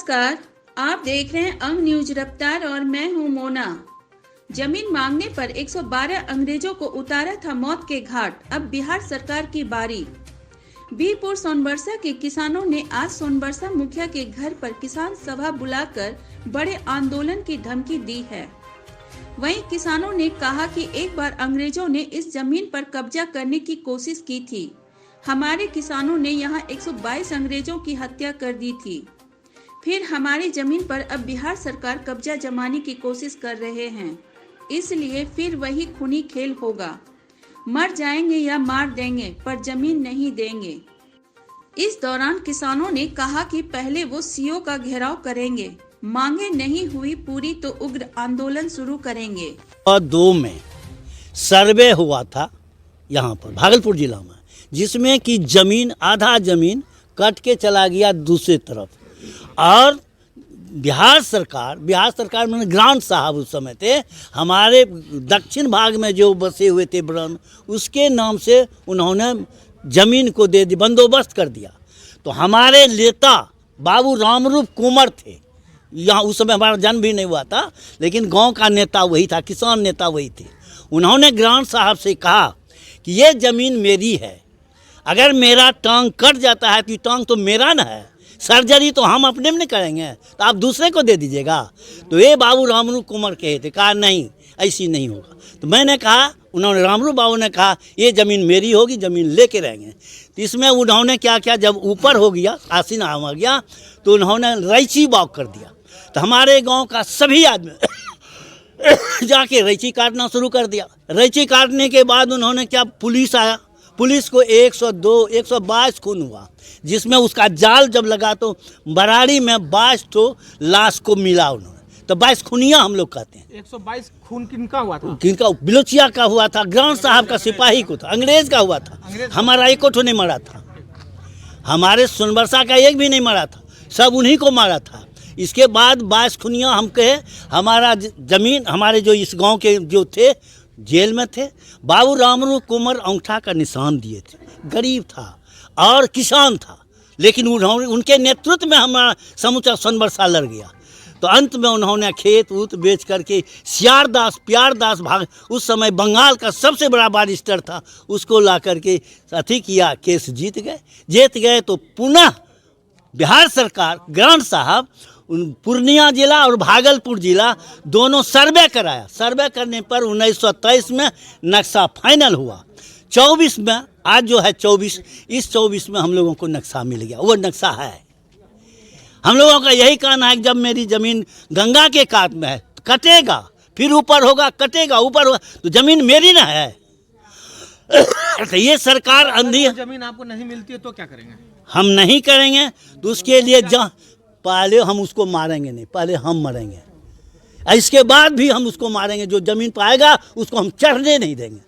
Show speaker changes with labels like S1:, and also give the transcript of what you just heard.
S1: नमस्कार, आप देख रहे हैं अंग न्यूज रफ्तार और मैं हूं मोना। जमीन मांगने पर 112 अंग्रेजों को उतारा था मौत के घाट, अब बिहार सरकार की बारी। बीरपुर सोनबरसा के किसानों ने आज सोनबरसा मुखिया के घर पर किसान सभा बुलाकर बड़े आंदोलन की धमकी दी है। वहीं किसानों ने कहा कि एक बार अंग्रेजों ने इस जमीन पर कब्जा करने की कोशिश की थी। हमारे किसानों ने यहां 122 अंग्रेजों की हत्या कर दी थी। फिर हमारी जमीन पर अब बिहार सरकार कब्जा जमाने की कोशिश कर रहे हैं, इसलिए फिर वही खूनी खेल होगा। मर जाएंगे या मार देंगे पर जमीन नहीं देंगे। इस दौरान किसानों ने कहा कि पहले वो सीओ का घेराव करेंगे, मांगे नहीं हुई पूरी तो उग्र आंदोलन शुरू करेंगे।
S2: 2 में सर्वे हुआ था यहाँ पर भागलपुर जिला में, जिसमें कि जमीन आधा जमीन कट के चला गया दूसरी तरफ। और बिहार सरकार में ग्रांट साहब उस समय थे, हमारे दक्षिण भाग में जो बसे हुए थे ब्रह्म, उसके नाम से उन्होंने जमीन को दे दी, बंदोबस्त कर दिया। तो हमारे नेता बाबू रामरूप कुंवर थे, यहाँ उस समय हमारा जन्म भी नहीं हुआ था, लेकिन गांव का नेता वही था, किसान नेता वही थे। उन्होंने ग्रांट साहब से कहा कि ये ज़मीन मेरी है, अगर मेरा टांग कट जाता है तो ये टांग तो मेरा ना है, सर्जरी तो हम अपने में नहीं करेंगे, तो आप दूसरे को दे दीजिएगा। तो ये बाबू रामरूप कुंवर कहे थे, कहा नहीं ऐसी नहीं होगा। तो मैंने कहा, उन्होंने रामरूप बाबू ने कहा ये ज़मीन मेरी होगी, ज़मीन लेके रहेंगे। तो इसमें उन्होंने क्या किया, जब ऊपर हो गया आसीन आ गया तो उन्होंने रैची बाग कर दिया। तो हमारे गाँव का सभी आदमी जाके रैची काटना शुरू कर दिया। रैची काटने के बाद उन्होंने क्या, पुलिस आया, पुलिस को 102 122 खून हुआ, जिसमें उसका जाल जब लगा तो बराड़ी में 22 तो लाश को मिला उन्होंने। तो 22 खूनिया हम लोग कहते हैं।
S3: 122 खून किनका हुआ था?
S2: किनका? बिलोचिया का हुआ था, ग्रांट साहब का सिपाही को था, अंग्रेज का हुआ था। हमारा एक तो नहीं मरा था, हमारे सोनबरसा का एक भी नहीं मरा था, सब उन्हीं को मारा था। इसके बाद 22 खूनिया हम कहे, हमारा जमीन, हमारे जो इस गाँव के जो थे जेल में थे। बाबू रामरूप कुंवर अंगूठा का निशान दिए थे, गरीब था और किसान था, लेकिन उनके नेतृत्व में हमारा समूचा सोनबरसा लड़ गया। तो अंत में उन्होंने खेत ऊत बेच करके प्यारदास भाग, उस समय बंगाल का सबसे बड़ा बारिस्टर था, उसको ला करके अथी किया, केस जीत गए। तो पुनः बिहार सरकार, ग्रांट साहब पूर्णिया जिला और भागलपुर जिला दोनों सर्वे कराया। सर्वे करने पर 1923 में नक्शा फाइनल हुआ। 24 में, आज जो है 24, इस 24 में हम लोगों को नक्शा मिल गया, वो नक्शा है। हम लोगों का यही कहना है कि जब मेरी ज़मीन गंगा के कात में है, कटेगा, फिर ऊपर होगा, कटेगा, ऊपर होगा, तो ज़मीन मेरी ना है। तो ये सरकार अंधी,
S3: जमीन आपको नहीं मिलती है तो क्या करेंगे?
S2: हम नहीं करेंगे तो उसके लिए पहले हम उसको मारेंगे नहीं, पहले हम मरेंगे, इसके बाद भी हम उसको मारेंगे। जो ज़मीन पाएगा उसको हम चढ़ने नहीं देंगे।